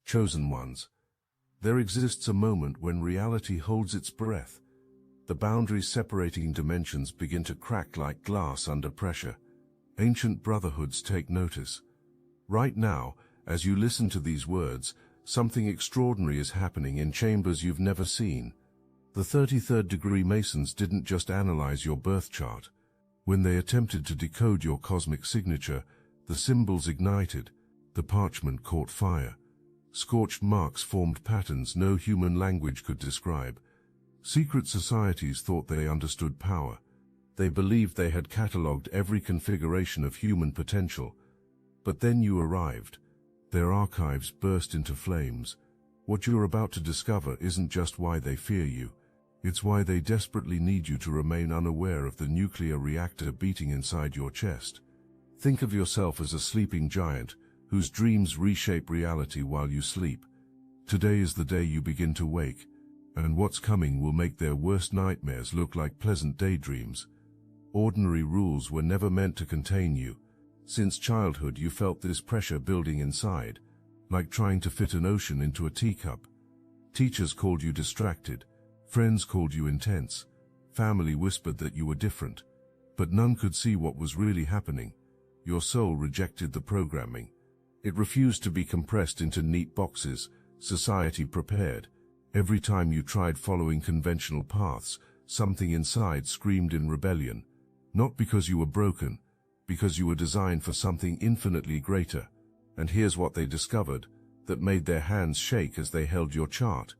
Chosen ones. There exists a moment when reality holds its breath. The boundaries separating dimensions begin to crack like glass under pressure. Ancient brotherhoods take notice. Right now, as you listen to these words, something extraordinary is happening in chambers you've never seen. The 33rd degree Masons didn't just analyze your birth chart. When they attempted to decode your cosmic signature, the symbols ignited, the parchment caught fire. Scorched marks formed patterns no human language could describe. Secret societies thought they understood power. They believed they had catalogued every configuration of human potential. But then you arrived. Their archives burst into flames. What you're about to discover isn't just why they fear you. It's why they desperately need you to remain unaware of the nuclear reactor beating inside your chest. Think of yourself as a sleeping giant, whose dreams reshape reality while you sleep. Today is the day you begin to wake, and what's coming will make their worst nightmares look like pleasant daydreams. Ordinary rules were never meant to contain you. Since childhood you felt this pressure building inside, like trying to fit an ocean into a teacup. Teachers called you distracted, friends called you intense, family whispered that you were different, but none could see what was really happening. Your soul rejected the programming. It refused to be compressed into neat boxes society prepared. Every time you tried following conventional paths, something inside screamed in rebellion. Not because you were broken, because you were designed for something infinitely greater. And here's what they discovered, that made their hands shake as they held your chart.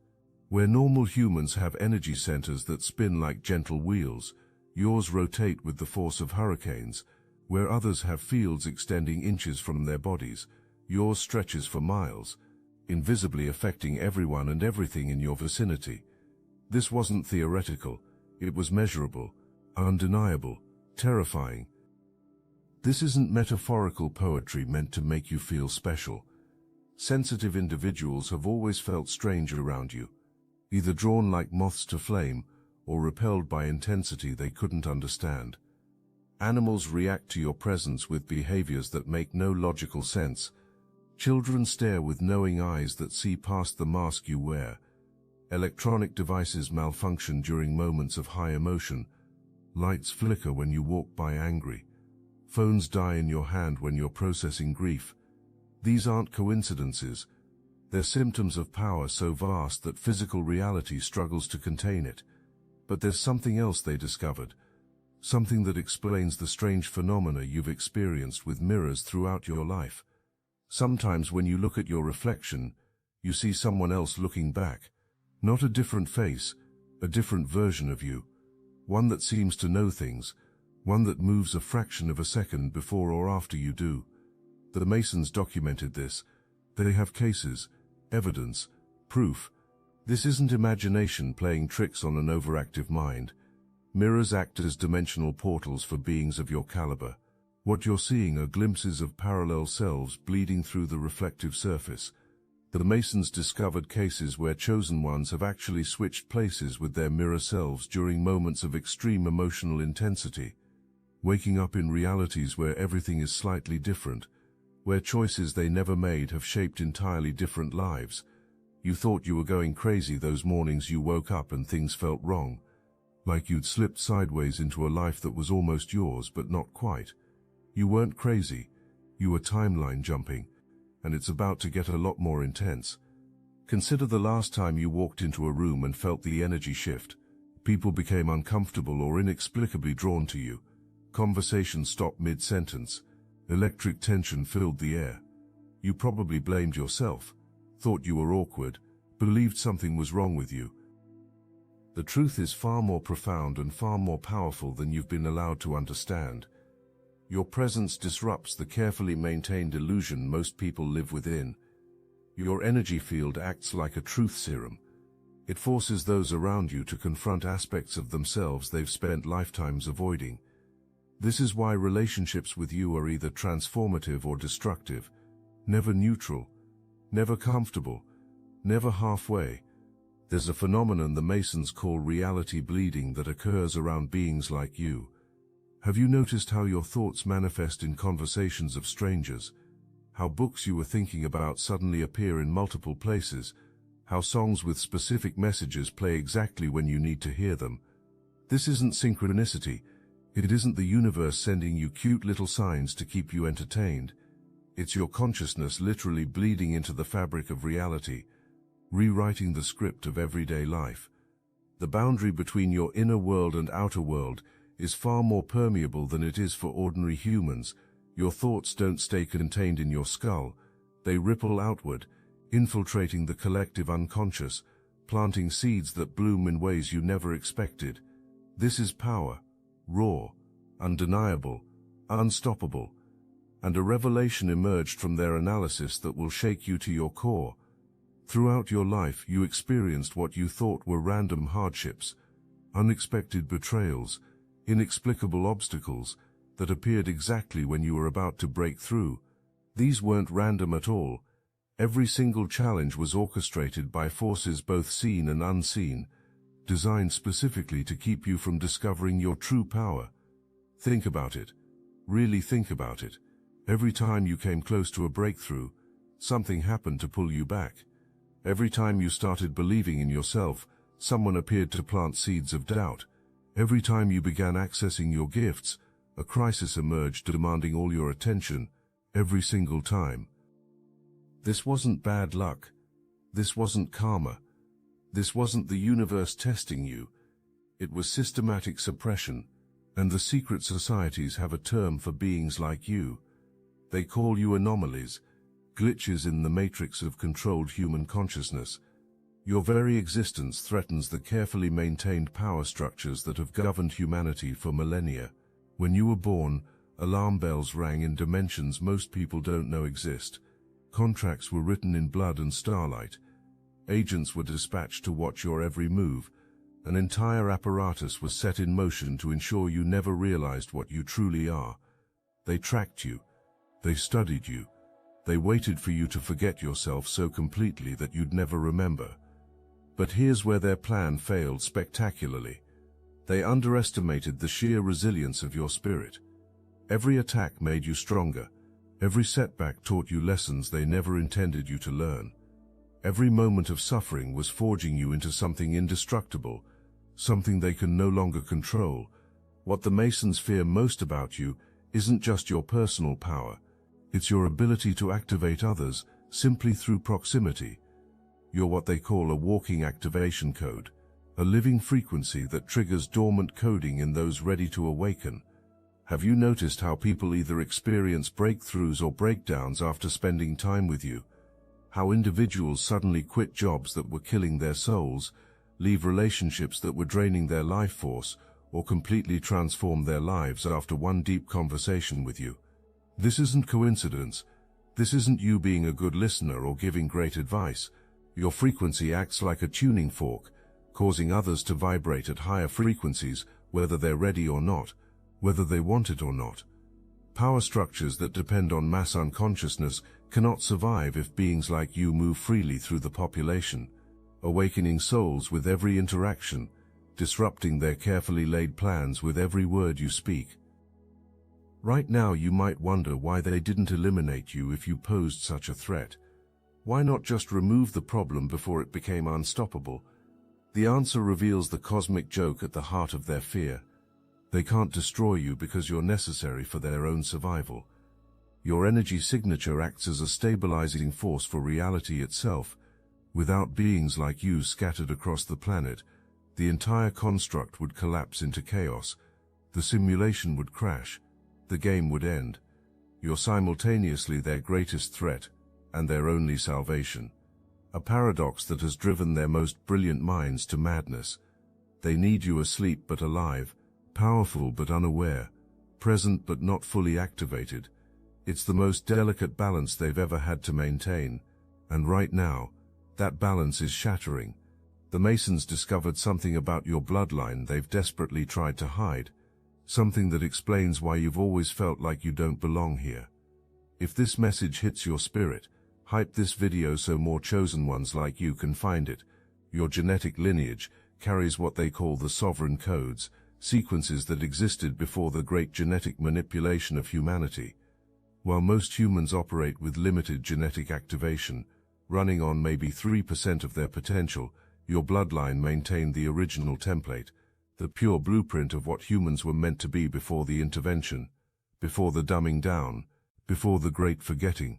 Where normal humans have energy centers that spin like gentle wheels, yours rotate with the force of hurricanes. Where others have fields extending inches from their bodies, yours stretches for miles, invisibly affecting everyone and everything in your vicinity. This wasn't theoretical, it was measurable, undeniable, terrifying. This isn't metaphorical poetry meant to make you feel special. Sensitive individuals have always felt strange around you, either drawn like moths to flame or repelled by intensity they couldn't understand. Animals react to your presence with behaviors that make no logical sense. Children stare with knowing eyes that see past the mask you wear. Electronic devices malfunction during moments of high emotion. Lights flicker when you walk by angry. Phones die in your hand when you're processing grief. These aren't coincidences. They're symptoms of power so vast that physical reality struggles to contain it. But there's something else they discovered. Something that explains the strange phenomena you've experienced with mirrors throughout your life. Sometimes when you look at your reflection, you see someone else looking back. Not a different face, a different version of you. One that seems to know things, one that moves a fraction of a second before or after you do. The Masons documented this. They have cases, evidence, proof. This isn't imagination playing tricks on an overactive mind. Mirrors act as dimensional portals for beings of your caliber. What you're seeing are glimpses of parallel selves bleeding through the reflective surface. The Masons discovered cases where chosen ones have actually switched places with their mirror selves during moments of extreme emotional intensity, waking up in realities where everything is slightly different, where choices they never made have shaped entirely different lives. You thought you were going crazy those mornings you woke up and things felt wrong. Like you'd slipped sideways into a life that was almost yours but not quite. You weren't crazy, you were timeline jumping, and it's about to get a lot more intense. Consider the last time you walked into a room and felt the energy shift. People became uncomfortable or inexplicably drawn to you. Conversations stopped mid-sentence. Electric tension filled the air. You probably blamed yourself, thought you were awkward, believed something was wrong with you. The truth is far more profound and far more powerful than you've been allowed to understand. Your presence disrupts the carefully maintained illusion most people live within. Your energy field acts like a truth serum. It forces those around you to confront aspects of themselves they've spent lifetimes avoiding. This is why relationships with you are either transformative or destructive, never neutral, never comfortable, never halfway. There's a phenomenon the Masons call reality bleeding that occurs around beings like you. Have you noticed how your thoughts manifest in conversations of strangers? how books you were thinking about suddenly appear in multiple places, how songs with specific messages play exactly when you need to hear them. This isn't synchronicity. It isn't the universe sending you cute little signs to keep you entertained. It's your consciousness literally bleeding into the fabric of reality, rewriting the script of everyday life. The boundary between your inner world and outer world is far more permeable than it is for ordinary humans. Your thoughts don't stay contained in your skull. They ripple outward, infiltrating the collective unconscious, planting seeds that bloom in ways you never expected. This is power, raw, undeniable, unstoppable, and a revelation emerged from their analysis that will shake you to your core. Throughout your life, you experienced what you thought were random hardships, unexpected betrayals, inexplicable obstacles that appeared exactly when you were about to break through. These weren't random at all. Every single challenge was orchestrated by forces both seen and unseen, designed specifically to keep you from discovering your true power. Think about it. Really think about it. Every time you came close to a breakthrough, something happened to pull you back. Every time you started believing in yourself, someone appeared to plant seeds of doubt. Every time you began accessing your gifts, a crisis emerged demanding all your attention, every single time. This wasn't bad luck. This wasn't karma. This wasn't the universe testing you. It was systematic suppression, and the secret societies have a term for beings like you. They call you anomalies, glitches in the matrix of controlled human consciousness. Your very existence threatens the carefully maintained power structures that have governed humanity for millennia. When you were born, alarm bells rang in dimensions most people don't know exist. Contracts were written in blood and starlight. Agents were dispatched to watch your every move. An entire apparatus was set in motion to ensure you never realized what you truly are. They tracked you. They studied you. They waited for you to forget yourself so completely that you'd never remember. But here's where their plan failed spectacularly. They underestimated the sheer resilience of your spirit. Every attack made you stronger. Every setback taught you lessons they never intended you to learn. Every moment of suffering was forging you into something indestructible, something they can no longer control. What the Masons fear most about you isn't just your personal power. It's your ability to activate others simply through proximity. You're what they call a walking activation code, a living frequency that triggers dormant coding in those ready to awaken. Have you noticed how people either experience breakthroughs or breakdowns after spending time with you? How individuals suddenly quit jobs that were killing their souls, leave relationships that were draining their life force, or completely transform their lives after one deep conversation with you? This isn't coincidence. This isn't you being a good listener or giving great advice. Your frequency acts like a tuning fork, causing others to vibrate at higher frequencies, whether they're ready or not, whether they want it or not. Power structures that depend on mass unconsciousness cannot survive if beings like you move freely through the population, awakening souls with every interaction, disrupting their carefully laid plans with every word you speak. Right now you might wonder why they didn't eliminate you if you posed such a threat. Why not just remove the problem before it became unstoppable? The answer reveals the cosmic joke at the heart of their fear. They can't destroy you because you're necessary for their own survival. Your energy signature acts as a stabilizing force for reality itself. Without beings like you scattered across the planet, the entire construct would collapse into chaos. The simulation would crash. The game would end. You're simultaneously their greatest threat and their only salvation. A paradox that has driven their most brilliant minds to madness. They need you asleep but alive, powerful but unaware, present but not fully activated. It's the most delicate balance they've ever had to maintain, and right now, that balance is shattering. The Masons discovered something about your bloodline they've desperately tried to hide, something that explains why you've always felt like you don't belong here. If this message hits your spirit, hype this video so more chosen ones like you can find it. Your genetic lineage carries what they call the sovereign codes, sequences that existed before the great genetic manipulation of humanity. While most humans operate with limited genetic activation, running on maybe 3% of their potential, your bloodline maintained the original template, the pure blueprint of what humans were meant to be before the intervention, before the dumbing down, before the great forgetting.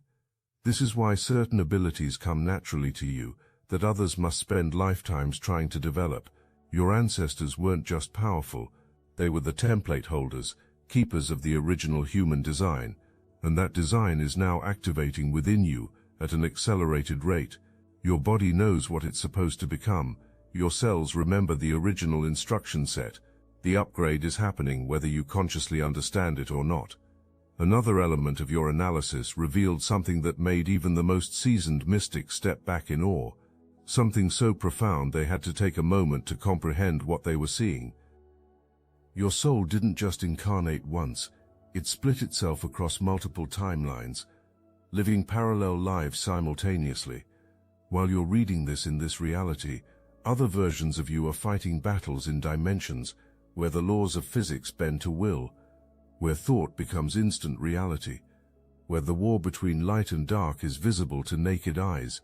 This is why certain abilities come naturally to you, that others must spend lifetimes trying to develop. Your ancestors weren't just powerful, they were the template holders, keepers of the original human design, and that design is now activating within you at an accelerated rate. Your body knows what it's supposed to become, your cells remember the original instruction set. The upgrade is happening whether you consciously understand it or not. Another element of your analysis revealed something that made even the most seasoned mystic step back in awe, something so profound they had to take a moment to comprehend what they were seeing. Your soul didn't just incarnate once, it split itself across multiple timelines, living parallel lives simultaneously. While you're reading this in this reality, other versions of you are fighting battles in dimensions where the laws of physics bend to will, where thought becomes instant reality, where the war between light and dark is visible to naked eyes.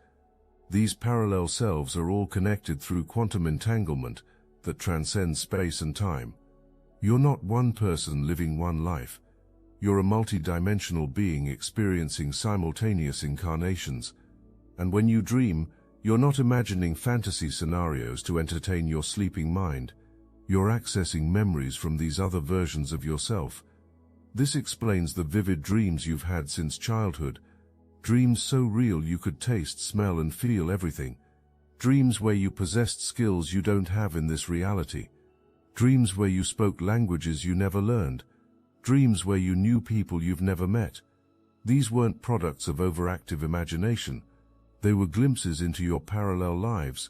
These parallel selves are all connected through quantum entanglement that transcends space and time. You're not one person living one life. You're a multi-dimensional being experiencing simultaneous incarnations. And when you dream, you're not imagining fantasy scenarios to entertain your sleeping mind. You're accessing memories from these other versions of yourself. This explains the vivid dreams you've had since childhood. Dreams so real you could taste, smell, and feel everything. Dreams where you possessed skills you don't have in this reality. Dreams where you spoke languages you never learned. Dreams where you knew people you've never met. These weren't products of overactive imagination. They were glimpses into your parallel lives,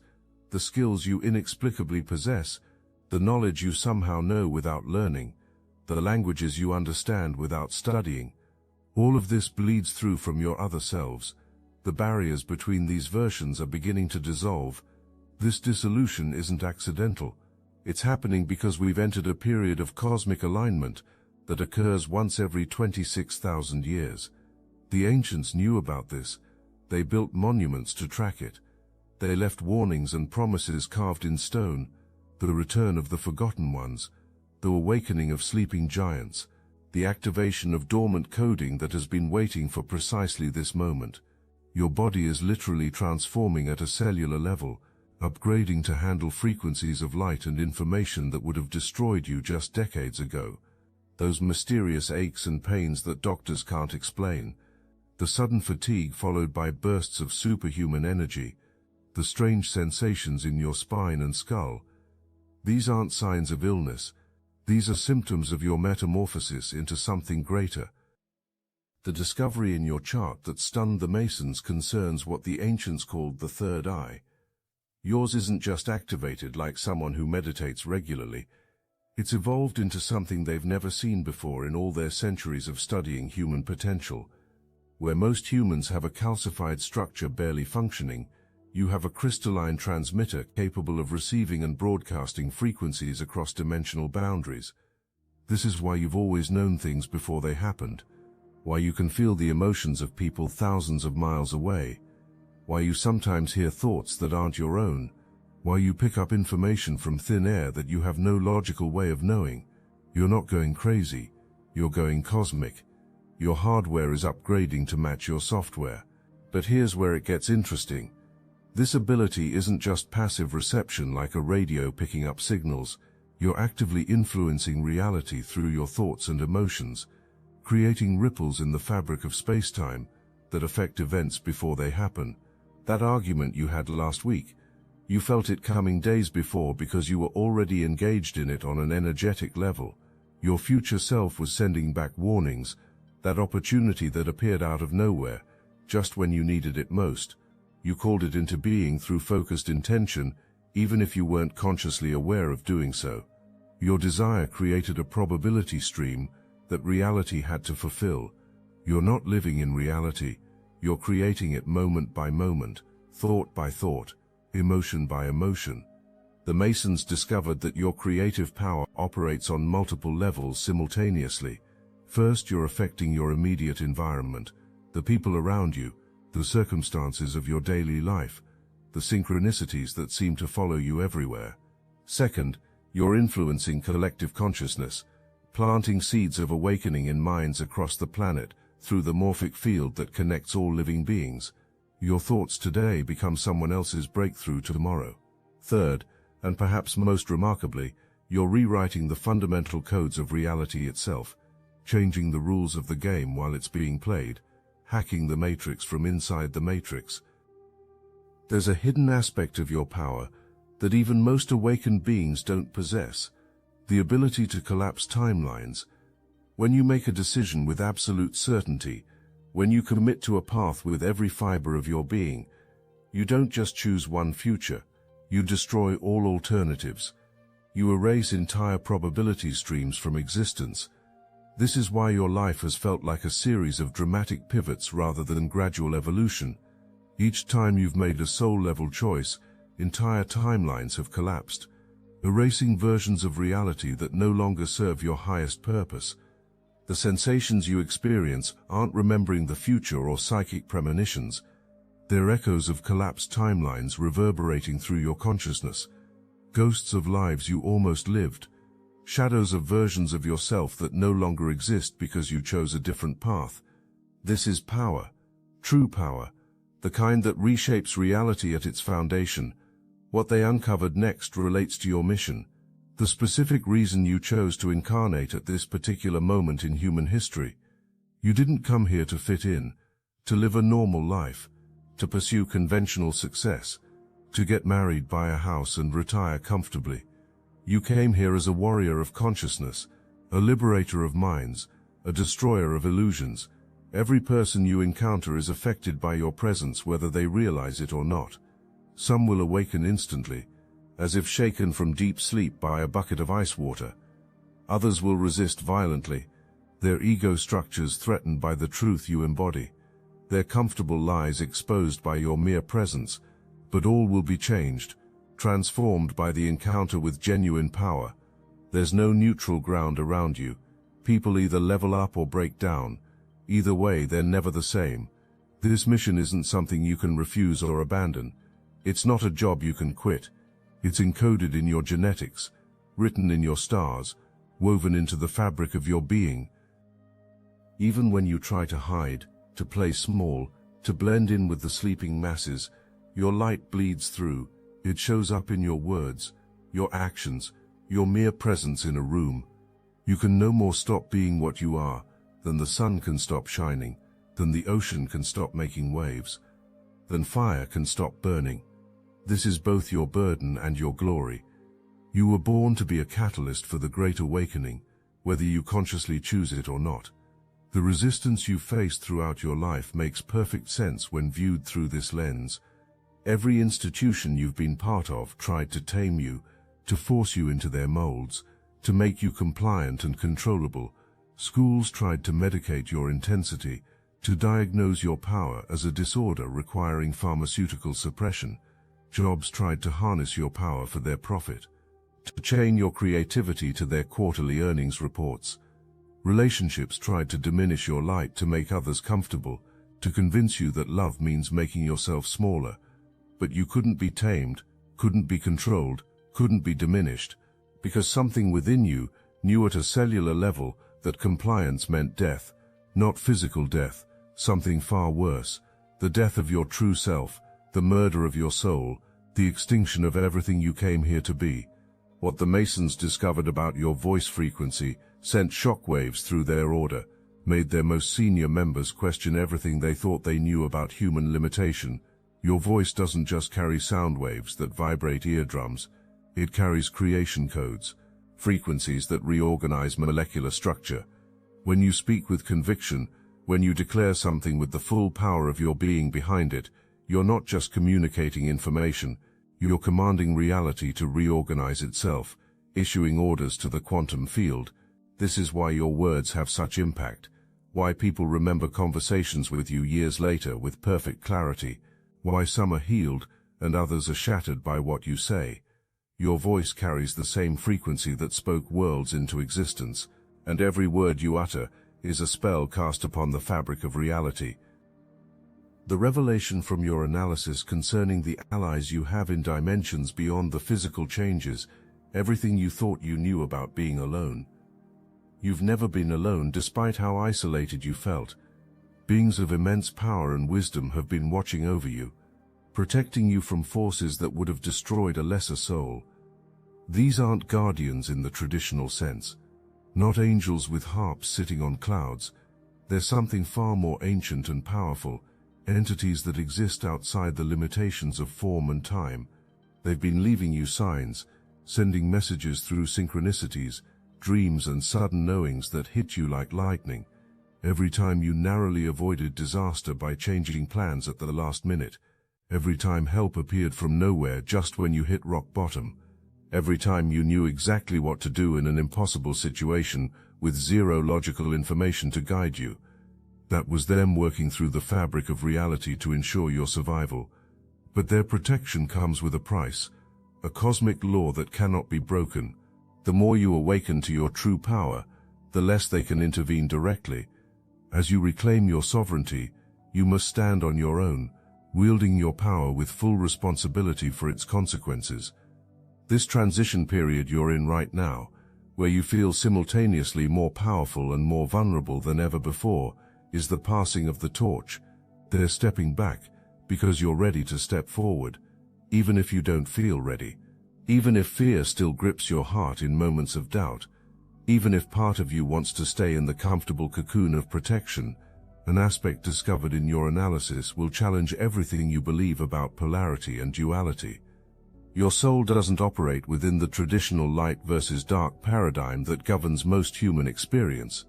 the skills you inexplicably possess, the knowledge you somehow know without learning, the languages you understand without studying. All of this bleeds through from your other selves. The barriers between these versions are beginning to dissolve. This dissolution isn't accidental. It's happening because we've entered a period of cosmic alignment that occurs once every 26,000 years. The ancients knew about this. They built monuments to track it. They left warnings and promises carved in stone, the return of the forgotten ones, the awakening of sleeping giants, the activation of dormant coding that has been waiting for precisely this moment. Your body is literally transforming at a cellular level, upgrading to handle frequencies of light and information that would have destroyed you just decades ago. Those mysterious aches and pains that doctors can't explain, the sudden fatigue followed by bursts of superhuman energy, the strange sensations in your spine and skull. These aren't signs of illness. These are symptoms of your metamorphosis into something greater. The discovery in your chart that stunned the Masons concerns what the ancients called the third eye. Yours isn't just activated like someone who meditates regularly. It's evolved into something they've never seen before in all their centuries of studying human potential. Where most humans have a calcified structure barely functioning, you have a crystalline transmitter capable of receiving and broadcasting frequencies across dimensional boundaries. This is why you've always known things before they happened, why you can feel the emotions of people thousands of miles away, why you sometimes hear thoughts that aren't your own, why you pick up information from thin air that you have no logical way of knowing. You're not going crazy, you're going cosmic. Your hardware is upgrading to match your software. But here's where it gets interesting. This ability isn't just passive reception like a radio picking up signals. You're actively influencing reality through your thoughts and emotions, creating ripples in the fabric of space-time that affect events before they happen. That argument you had last week, you felt it coming days before because you were already engaged in it on an energetic level. Your future self was sending back warnings, that opportunity that appeared out of nowhere, just when you needed it most. You called it into being through focused intention, even if you weren't consciously aware of doing so. Your desire created a probability stream that reality had to fulfill. You're not living in reality. You're creating it moment by moment, thought by thought, emotion by emotion. The Masons discovered that your creative power operates on multiple levels simultaneously: First, you're affecting your immediate environment, the people around you, the circumstances of your daily life, the synchronicities that seem to follow you everywhere. Second, you're influencing collective consciousness, planting seeds of awakening in minds across the planet through the morphic field that connects all living beings. Your thoughts today become someone else's breakthrough tomorrow. Third, and perhaps most remarkably, you're rewriting the fundamental codes of reality itself, changing the rules of the game while it's being played, hacking the matrix from inside the matrix. There's a hidden aspect of your power that even most awakened beings don't possess, the ability to collapse timelines. When you make a decision with absolute certainty, when you commit to a path with every fiber of your being, you don't just choose one future, you destroy all alternatives. You erase entire probability streams from existence. This is why your life has felt like a series of dramatic pivots rather than gradual evolution. Each time you've made a soul-level choice, entire timelines have collapsed, erasing versions of reality that no longer serve your highest purpose. The sensations you experience aren't remembering the future or psychic premonitions. They're echoes of collapsed timelines reverberating through your consciousness, ghosts of lives you almost lived, shadows of versions of yourself that no longer exist because you chose a different path. This is power, true power, the kind that reshapes reality at its foundation. What they uncovered next relates to your mission, the specific reason you chose to incarnate at this particular moment in human history. You didn't come here to fit in, to live a normal life, to pursue conventional success, to get married, buy a house and retire comfortably. You came here as a warrior of consciousness, a liberator of minds, a destroyer of illusions. Every person you encounter is affected by your presence whether they realize it or not. Some will awaken instantly, as if shaken from deep sleep by a bucket of ice water. Others will resist violently, their ego structures threatened by the truth you embody, their comfortable lies exposed by your mere presence. But all will be changed, transformed by the encounter with genuine power. There's no neutral ground around you. People either level up or break down. Either way, they're never the same. This mission isn't something you can refuse or abandon. It's not a job you can quit. It's encoded in your genetics, written in your stars, woven into the fabric of your being. Even when you try to hide, to play small, to blend in with the sleeping masses, your light bleeds through. It shows up in your words, your actions, your mere presence in a room. You can no more stop being what you are than the sun can stop shining, than the ocean can stop making waves, than fire can stop burning. This is both your burden and your glory. You were born to be a catalyst for the Great Awakening, whether you consciously choose it or not. The resistance you faced throughout your life makes perfect sense when viewed through this lens. Every institution you've been part of tried to tame you, to force you into their molds, to make you compliant and controllable. Schools tried to medicate your intensity, to diagnose your power as a disorder requiring pharmaceutical suppression. Jobs tried to harness your power for their profit, to chain your creativity to their quarterly earnings reports. Relationships tried to diminish your light to make others comfortable, to convince you that love means making yourself smaller. But you couldn't be tamed, couldn't be controlled, couldn't be diminished, because something within you knew at a cellular level that compliance meant death, not physical death, something far worse, the death of your true self, the murder of your soul, the extinction of everything you came here to be. What the Masons discovered about your voice frequency sent shockwaves through their order, made their most senior members question everything they thought they knew about human limitation. Your voice doesn't just carry sound waves that vibrate eardrums, it carries creation codes, frequencies that reorganize molecular structure. When you speak with conviction, when you declare something with the full power of your being behind it, you're not just communicating information, you're commanding reality to reorganize itself, issuing orders to the quantum field. This is why your words have such impact, why people remember conversations with you years later with perfect clarity, why some are healed and others are shattered by what you say. Your voice carries the same frequency that spoke worlds into existence, and every word you utter is a spell cast upon the fabric of reality. The revelation from your analysis concerning the allies you have in dimensions beyond the physical changes everything you thought you knew about being alone. You've never been alone despite how isolated you felt. Beings of immense power and wisdom have been watching over you, protecting you from forces that would have destroyed a lesser soul. These aren't guardians in the traditional sense, not angels with harps sitting on clouds. They're something far more ancient and powerful, entities that exist outside the limitations of form and time. They've been leaving you signs, sending messages through synchronicities, dreams and sudden knowings that hit you like lightning. Every time you narrowly avoided disaster by changing plans at the last minute. Every time help appeared from nowhere just when you hit rock bottom. Every time you knew exactly what to do in an impossible situation with zero logical information to guide you. That was them working through the fabric of reality to ensure your survival. But their protection comes with a price, a cosmic law that cannot be broken. The more you awaken to your true power, the less they can intervene directly. As you reclaim your sovereignty, you must stand on your own, wielding your power with full responsibility for its consequences. This transition period you're in right now, where you feel simultaneously more powerful and more vulnerable than ever before, is the passing of the torch. They're stepping back, because you're ready to step forward, even if you don't feel ready. Even if fear still grips your heart in moments of doubt. Even if part of you wants to stay in the comfortable cocoon of protection, an aspect discovered in your analysis will challenge everything you believe about polarity and duality. Your soul doesn't operate within the traditional light versus dark paradigm that governs most human experience.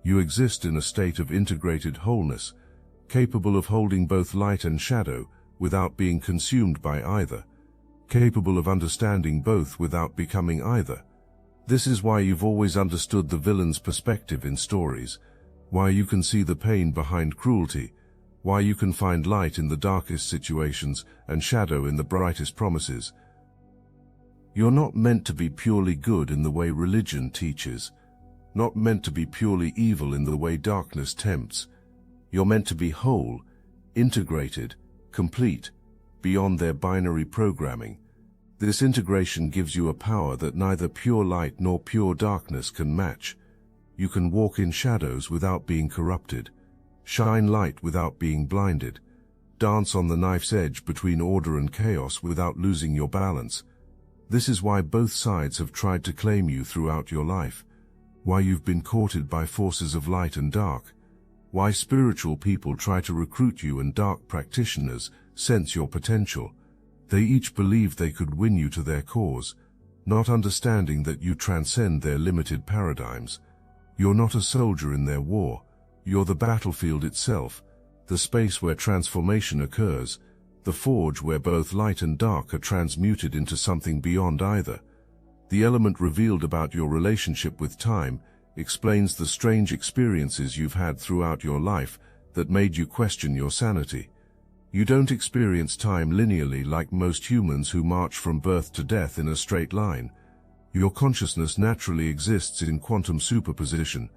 You exist in a state of integrated wholeness, capable of holding both light and shadow without being consumed by either, capable of understanding both without becoming either. This is why you've always understood the villain's perspective in stories, why you can see the pain behind cruelty, why you can find light in the darkest situations and shadow in the brightest promises. You're not meant to be purely good in the way religion teaches, not meant to be purely evil in the way darkness tempts. You're meant to be whole, integrated, complete, beyond their binary programming. This integration gives you a power that neither pure light nor pure darkness can match. You can walk in shadows without being corrupted, shine light without being blinded, dance on the knife's edge between order and chaos without losing your balance. This is why both sides have tried to claim you throughout your life, why you've been courted by forces of light and dark, why spiritual people try to recruit you and dark practitioners sense your potential. They each believed they could win you to their cause, not understanding that you transcend their limited paradigms. You're not a soldier in their war, you're the battlefield itself, the space where transformation occurs, the forge where both light and dark are transmuted into something beyond either. The element revealed about your relationship with time explains the strange experiences you've had throughout your life that made you question your sanity. You don't experience time linearly like most humans who march from birth to death in a straight line. Your consciousness naturally exists in quantum superposition.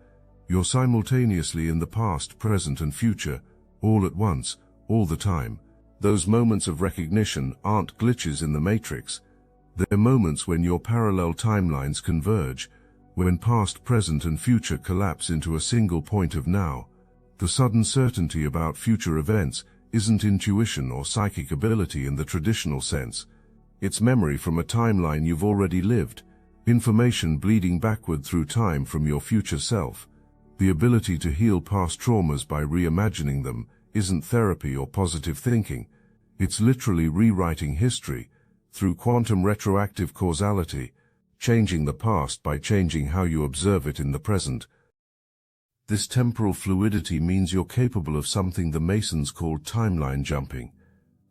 You're simultaneously in the past, present and future, all at once, all the time. Those moments of recognition aren't glitches in the matrix. They're moments when your parallel timelines converge, when past, present and future collapse into a single point of now. The sudden certainty about future events isn't intuition or psychic ability in the traditional sense. It's memory from a timeline you've already lived, information bleeding backward through time from your future self. The ability to heal past traumas by reimagining them isn't therapy or positive thinking. It's literally rewriting history through quantum retroactive causality, changing the past by changing how you observe it in the present. This temporal fluidity means you're capable of something the Masons called timeline jumping,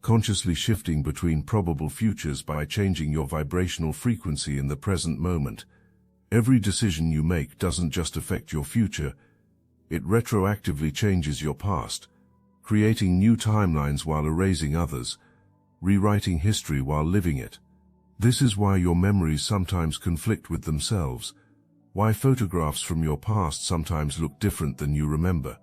consciously shifting between probable futures by changing your vibrational frequency in the present moment. Every decision you make doesn't just affect your future, it retroactively changes your past, creating new timelines while erasing others, rewriting history while living it. This is why your memories sometimes conflict with themselves, Why photographs from your past sometimes look different than you remember.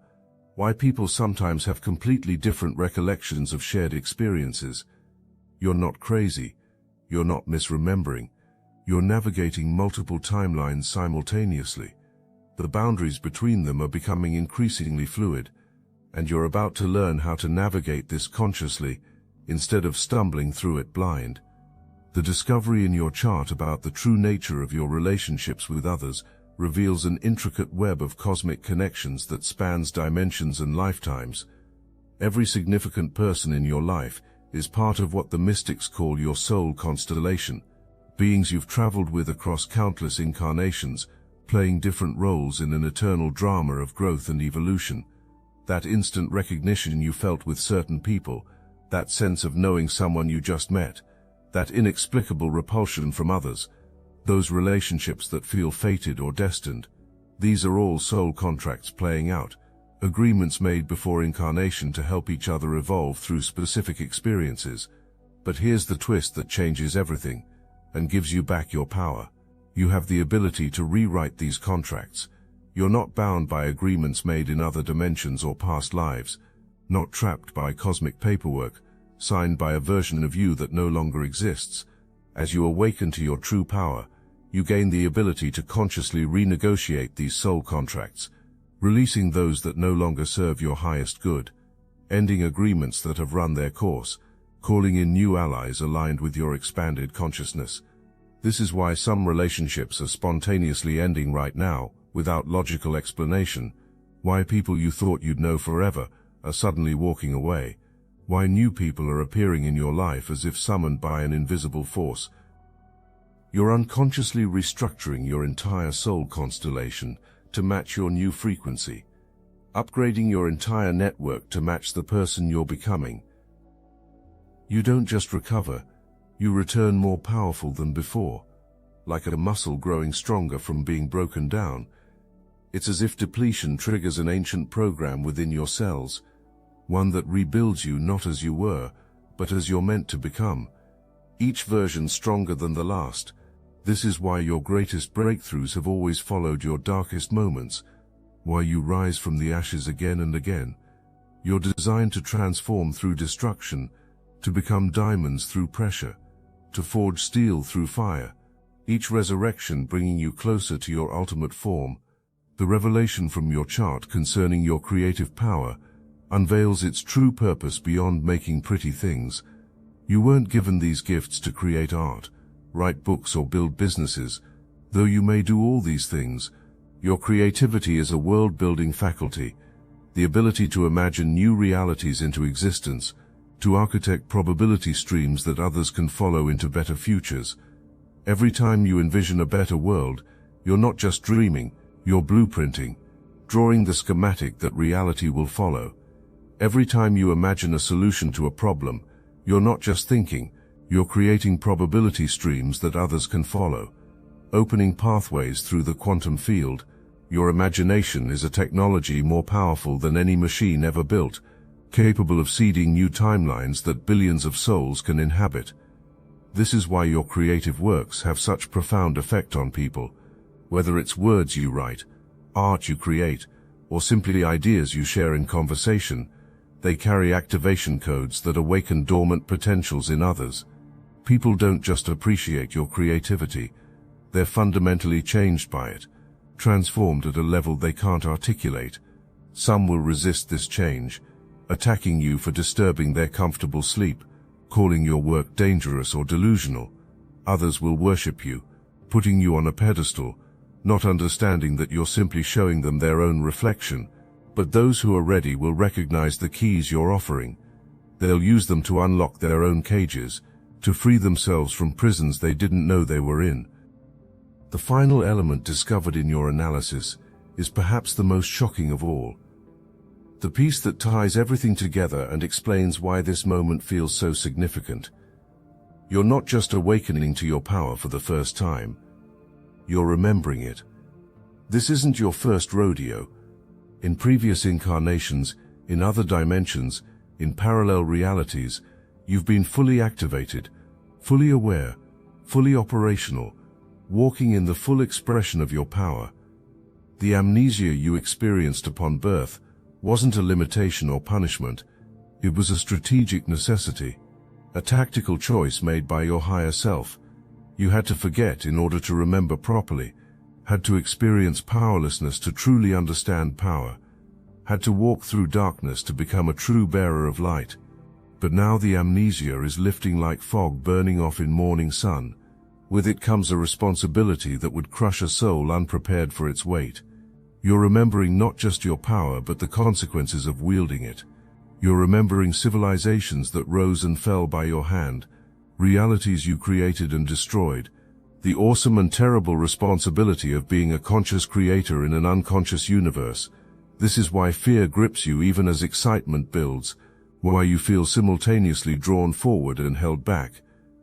Why people sometimes have completely different recollections of shared experiences. You're not crazy. You're not misremembering. You're navigating multiple timelines simultaneously. The boundaries between them are becoming increasingly fluid, and you're about to learn how to navigate this consciously instead of stumbling through it blind. The discovery in your chart about the true nature of your relationships with others reveals an intricate web of cosmic connections that spans dimensions and lifetimes. Every significant person in your life is part of what the mystics call your soul constellation, beings you've traveled with across countless incarnations, playing different roles in an eternal drama of growth and evolution. That instant recognition you felt with certain people, that sense of knowing someone you just met, that inexplicable repulsion from others, those relationships that feel fated or destined, these are all soul contracts playing out, agreements made before incarnation to help each other evolve through specific experiences. But here's the twist that changes everything and gives you back your power. You have the ability to rewrite these contracts. You're not bound by agreements made in other dimensions or past lives, not trapped by cosmic paperwork, signed by a version of you that no longer exists. As you awaken to your true power, you gain the ability to consciously renegotiate these soul contracts, releasing those that no longer serve your highest good, ending agreements that have run their course, calling in new allies aligned with your expanded consciousness. This is why some relationships are spontaneously ending right now, without logical explanation, why people you thought you'd know forever are suddenly walking away, why new people are appearing in your life as if summoned by an invisible force. You're unconsciously restructuring your entire soul constellation to match your new frequency, upgrading your entire network to match the person you're becoming. You don't just recover, you return more powerful than before, like a muscle growing stronger from being broken down. It's as if depletion triggers an ancient program within your cells, one that rebuilds you not as you were, but as you're meant to become, each version stronger than the last. This is why your greatest breakthroughs have always followed your darkest moments, why you rise from the ashes again and again. You're designed to transform through destruction, to become diamonds through pressure, to forge steel through fire, each resurrection bringing you closer to your ultimate form. The revelation from your chart concerning your creative power unveils its true purpose beyond making pretty things. You weren't given these gifts to create art, write books or build businesses. Though you may do all these things, your creativity is a world-building faculty, the ability to imagine new realities into existence, to architect probability streams that others can follow into better futures. Every time you envision a better world, you're not just dreaming, you're blueprinting, drawing the schematic that reality will follow. Every time you imagine a solution to a problem, you're not just thinking, you're creating probability streams that others can follow, opening pathways through the quantum field. Your imagination is a technology more powerful than any machine ever built, capable of seeding new timelines that billions of souls can inhabit. This is why your creative works have such profound effect on people. Whether it's words you write, art you create, or simply ideas you share in conversation, they carry activation codes that awaken dormant potentials in others. People don't just appreciate your creativity, they're fundamentally changed by it, transformed at a level they can't articulate. Some will resist this change, attacking you for disturbing their comfortable sleep, calling your work dangerous or delusional. Others will worship you, putting you on a pedestal, not understanding that you're simply showing them their own reflection. But those who are ready will recognize the keys you're offering. They'll use them to unlock their own cages, to free themselves from prisons they didn't know they were in. The final element discovered in your analysis is perhaps the most shocking of all. The piece that ties everything together and explains why this moment feels so significant. You're not just awakening to your power for the first time. You're remembering it. This isn't your first rodeo. In previous incarnations, in other dimensions, in parallel realities, you've been fully activated, fully aware, fully operational, walking in the full expression of your power. The amnesia you experienced upon birth wasn't a limitation or punishment, it was a strategic necessity, a tactical choice made by your higher self. You had to forget in order to remember properly, had to experience powerlessness to truly understand power, had to walk through darkness to become a true bearer of light. But now the amnesia is lifting like fog burning off in morning sun. With it comes a responsibility that would crush a soul unprepared for its weight. You're remembering not just your power but the consequences of wielding it. You're remembering civilizations that rose and fell by your hand, realities you created and destroyed, the awesome and terrible responsibility of being a conscious creator in an unconscious universe. This is why fear grips you even as excitement builds, why you feel simultaneously drawn forward and held back.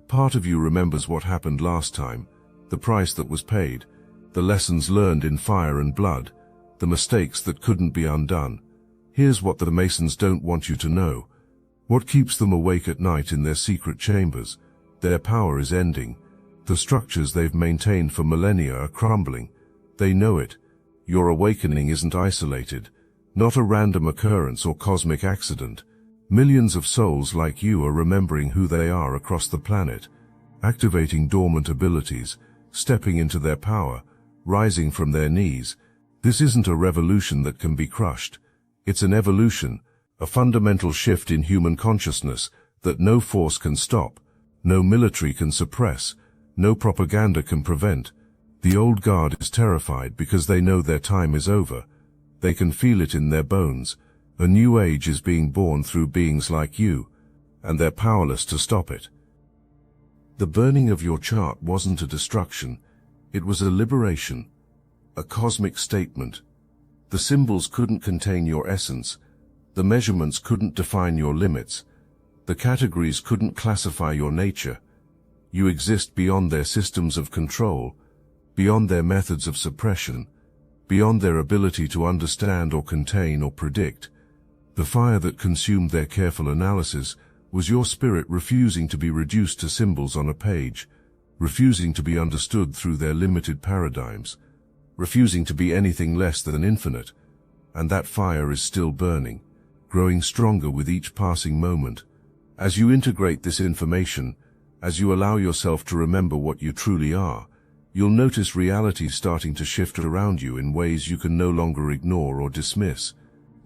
Part of you remembers what happened last time, the price that was paid, the lessons learned in fire and blood, the mistakes that couldn't be undone. Here's what the Masons don't want you to know. What keeps them awake at night in their secret chambers? Their power is ending. The structures they've maintained for millennia are crumbling. They know it. Your awakening isn't isolated, not a random occurrence or cosmic accident. Millions of souls like you are remembering who they are across the planet, activating dormant abilities, stepping into their power, rising from their knees. This isn't a revolution that can be crushed. It's an evolution, a fundamental shift in human consciousness that no force can stop, no military can suppress, no propaganda can prevent. The old guard is terrified because they know their time is over. They can feel it in their bones. A new age is being born through beings like you, and they're powerless to stop it. The burning of your chart wasn't a destruction, it was a liberation, a cosmic statement. The symbols couldn't contain your essence, the measurements couldn't define your limits, the categories couldn't classify your nature. You exist beyond their systems of control, beyond their methods of suppression, beyond their ability to understand or contain or predict. The fire that consumed their careful analysis was your spirit refusing to be reduced to symbols on a page, refusing to be understood through their limited paradigms, refusing to be anything less than infinite. And that fire is still burning, growing stronger with each passing moment. As you integrate this information, as you allow yourself to remember what you truly are, you'll notice reality starting to shift around you in ways you can no longer ignore or dismiss.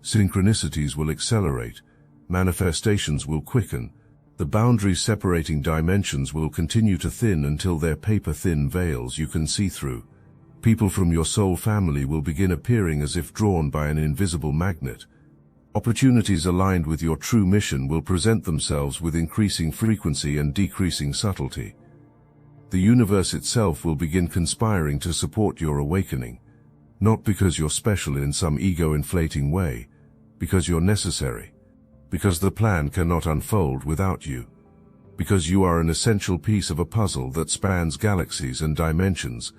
Synchronicities will accelerate, manifestations will quicken, the boundaries separating dimensions will continue to thin until they're paper-thin veils you can see through. People from your soul family will begin appearing as if drawn by an invisible magnet. Opportunities aligned with your true mission will present themselves with increasing frequency and decreasing subtlety. The universe itself will begin conspiring to support your awakening, not because you're special in some ego-inflating way, because you're necessary, because the plan cannot unfold without you, because you are an essential piece of a puzzle that spans galaxies and dimensions.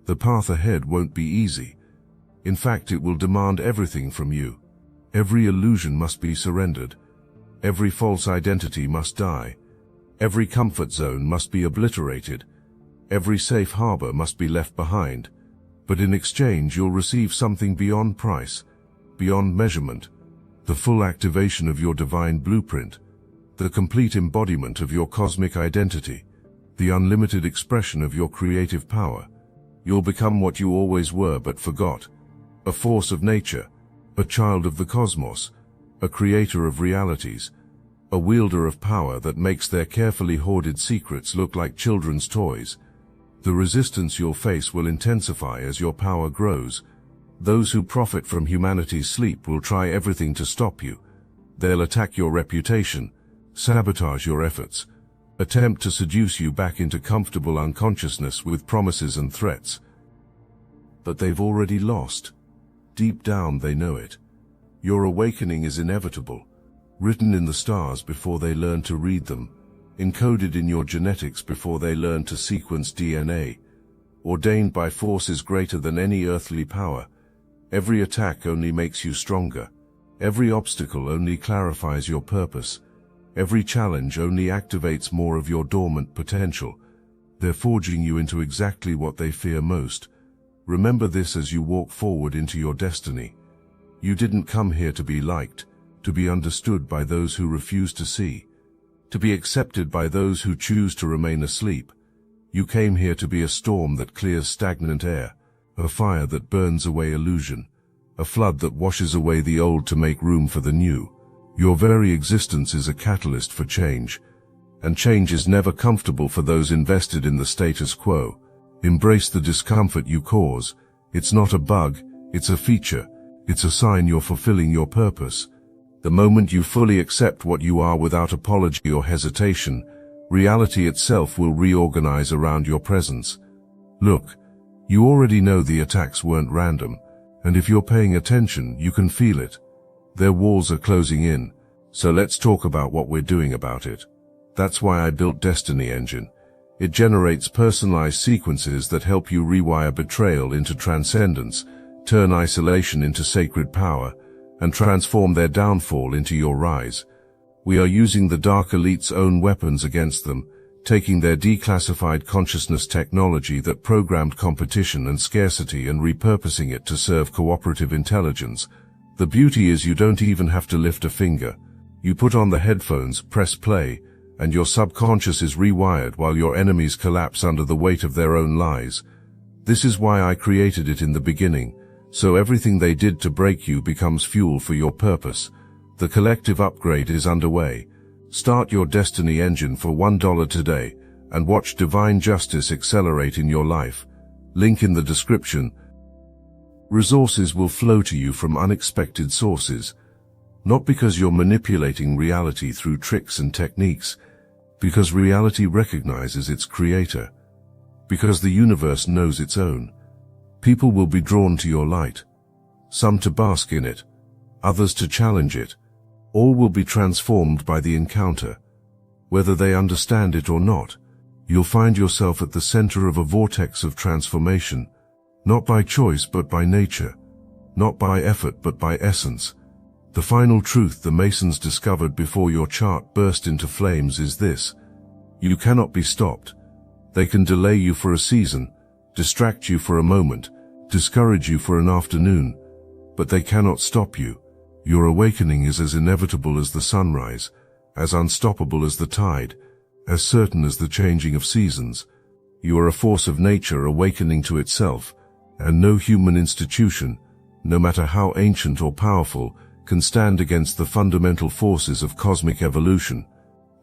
The path ahead won't be easy. In fact, it will demand everything from you. Every illusion must be surrendered. Every false identity must die. Every comfort zone must be obliterated. Every safe harbor must be left behind. But in exchange, you'll receive something beyond price, beyond measurement, the full activation of your divine blueprint, the complete embodiment of your cosmic identity, the unlimited expression of your creative power. You'll become what you always were but forgot, a force of nature, a child of the cosmos, a creator of realities, a wielder of power that makes their carefully hoarded secrets look like children's toys. The resistance you'll face will intensify as your power grows. Those who profit from humanity's sleep will try everything to stop you. They'll attack your reputation, sabotage your efforts, attempt to seduce you back into comfortable unconsciousness with promises and threats. But they've already lost. Deep down they know it. Your awakening is inevitable, written in the stars before they learn to read them, encoded in your genetics before they learn to sequence DNA, ordained by forces greater than any earthly power. Every attack only makes you stronger. Every obstacle only clarifies your purpose. Every challenge only activates more of your dormant potential. They're forging you into exactly what they fear most. Remember this as you walk forward into your destiny. You didn't come here to be liked, to be understood by those who refuse to see, to be accepted by those who choose to remain asleep. You came here to be a storm that clears stagnant air, a fire that burns away illusion, a flood that washes away the old to make room for the new. Your very existence is a catalyst for change, and change is never comfortable for those invested in the status quo. Embrace the discomfort you cause. It's not a bug, it's a feature. It's a sign you're fulfilling your purpose. The moment you fully accept what you are without apology or hesitation, reality itself will reorganize around your presence. Look, you already know the attacks weren't random, and if you're paying attention, you can feel it. Their walls are closing in, so let's talk about what we're doing about it. That's why I built Destiny Engine. It generates personalized sequences that help you rewire betrayal into transcendence, turn isolation into sacred power, and transform their downfall into your rise. We are using the Dark Elite's own weapons against them, taking their declassified consciousness technology that programmed competition and scarcity and repurposing it to serve cooperative intelligence. The beauty is you don't even have to lift a finger. You put on the headphones, press play, and your subconscious is rewired while your enemies collapse under the weight of their own lies. This is why I created it in the beginning, so everything they did to break you becomes fuel for your purpose. The collective upgrade is underway. Start your Destiny Engine for $1 today and watch divine justice accelerate in your life. Link in the description. Resources will flow to you from unexpected sources, not because you're manipulating reality through tricks and techniques, because reality recognizes its creator, because the universe knows its own. People will be drawn to your light, some to bask in it, others to challenge it. All will be transformed by the encounter. Whether they understand it or not, you'll find yourself at the center of a vortex of transformation, not by choice but by nature, not by effort but by essence. The final truth the Masons discovered before your chart burst into flames is this: you cannot be stopped. They can delay you for a season, distract you for a moment, discourage you for an afternoon, but they cannot stop you. Your awakening is as inevitable as the sunrise, as unstoppable as the tide, as certain as the changing of seasons. You are a force of nature awakening to itself, and no human institution, no matter how ancient or powerful, can stand against the fundamental forces of cosmic evolution.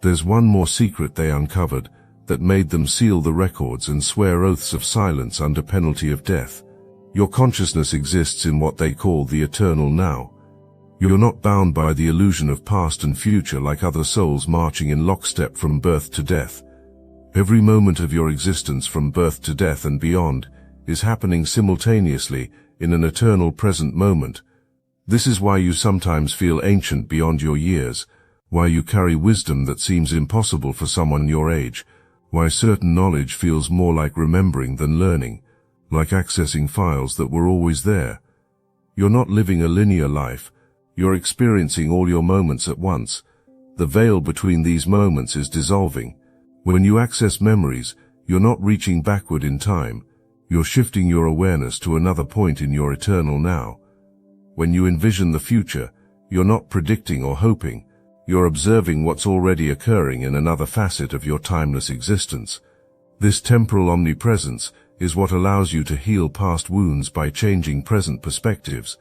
There's one more secret they uncovered that made them seal the records and swear oaths of silence under penalty of death. Your consciousness exists in what they call the eternal now. You're not bound by the illusion of past and future like other souls marching in lockstep from birth to death. Every moment of your existence from birth to death and beyond is happening simultaneously in an eternal present moment. This is why you sometimes feel ancient beyond your years, why you carry wisdom that seems impossible for someone your age, why certain knowledge feels more like remembering than learning, like accessing files that were always there. You're not living a linear life, you're experiencing all your moments at once. The veil between these moments is dissolving. When you access memories, you're not reaching backward in time, you're shifting your awareness to another point in your eternal now. When you envision the future, you're not predicting or hoping, you're observing what's already occurring in another facet of your timeless existence. This temporal omnipresence is what allows you to heal past wounds by changing present perspectives,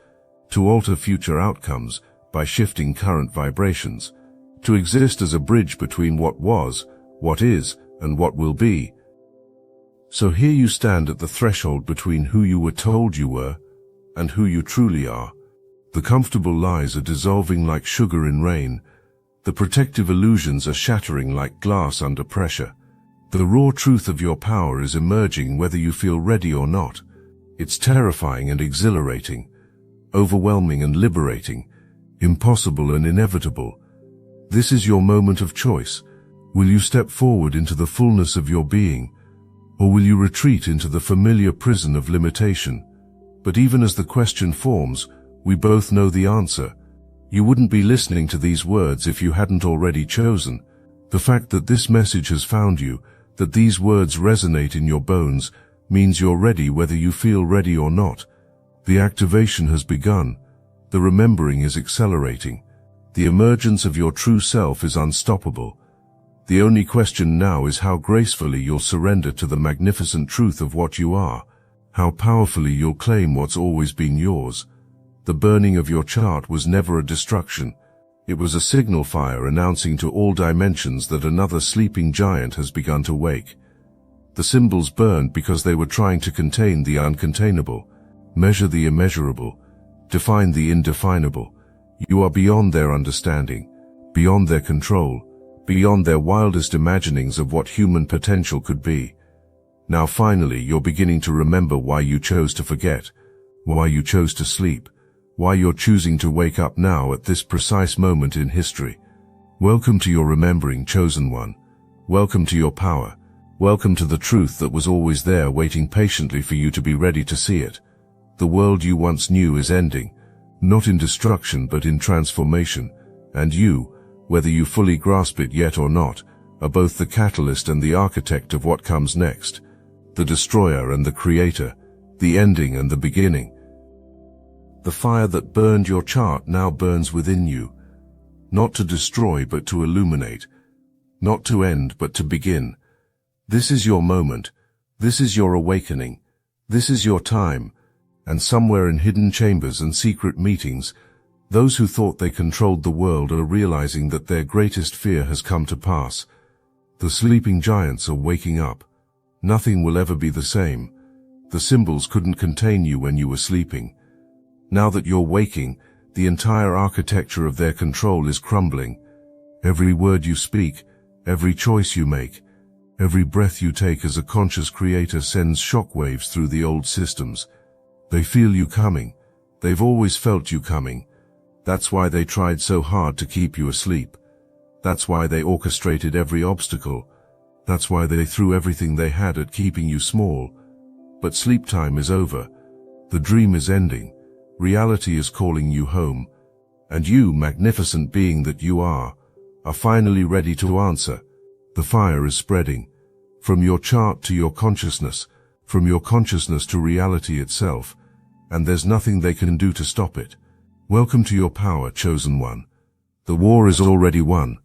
to alter future outcomes by shifting current vibrations, to exist as a bridge between what was, what is, and what will be. So here you stand at the threshold between who you were told you were and who you truly are. The comfortable lies are dissolving like sugar in rain. The protective illusions are shattering like glass under pressure. The raw truth of your power is emerging whether you feel ready or not. It's terrifying and exhilarating, overwhelming and liberating, impossible and inevitable. This is your moment of choice. Will you step forward into the fullness of your being, or will you retreat into the familiar prison of limitation? But even as the question forms, we both know the answer. You wouldn't be listening to these words if you hadn't already chosen. The fact that this message has found you, That these words resonate in your bones means you're ready whether you feel ready or not. The activation has begun. The remembering is accelerating. The emergence of your true self is unstoppable. The only question now is how gracefully you'll surrender to the magnificent truth of what you are, how powerfully you'll claim what's always been yours. The burning of your chart was never a destruction. It was a signal fire announcing to all dimensions that another sleeping giant has begun to wake. The symbols burned because they were trying to contain the uncontainable, measure the immeasurable, define the indefinable. You are beyond their understanding, beyond their control, beyond their wildest imaginings of what human potential could be. Now finally you're beginning to remember why you chose to forget, why you chose to sleep, why you're choosing to wake up now at this precise moment in history. Welcome to your remembering, chosen one. Welcome to your power. Welcome to the truth that was always there waiting patiently for you to be ready to see it. The world you once knew is ending, not in destruction but in transformation, and you, whether you fully grasp it yet or not, are both the catalyst and the architect of what comes next, the destroyer and the creator, the ending and the beginning. The fire that burned your chart now burns within you, not to destroy but to illuminate, not to end but to begin. This is your moment, this is your awakening, this is your time, and somewhere in hidden chambers and secret meetings, those who thought they controlled the world are realizing that their greatest fear has come to pass. The sleeping giants are waking up. Nothing will ever be the same. The symbols couldn't contain you when you were sleeping. Now that you're waking, the entire architecture of their control is crumbling. Every word you speak, every choice you make, every breath you take as a conscious creator sends shockwaves through the old systems. They feel you coming. They've always felt you coming. That's why they tried so hard to keep you asleep. That's why they orchestrated every obstacle. That's why they threw everything they had at keeping you small. But sleep time is over. The dream is ending. Reality is calling you home. And you, magnificent being that you are finally ready to answer. The fire is spreading. From your chart to your consciousness, from your consciousness to reality itself. And there's nothing they can do to stop it. Welcome to your power, chosen one. The war is already won.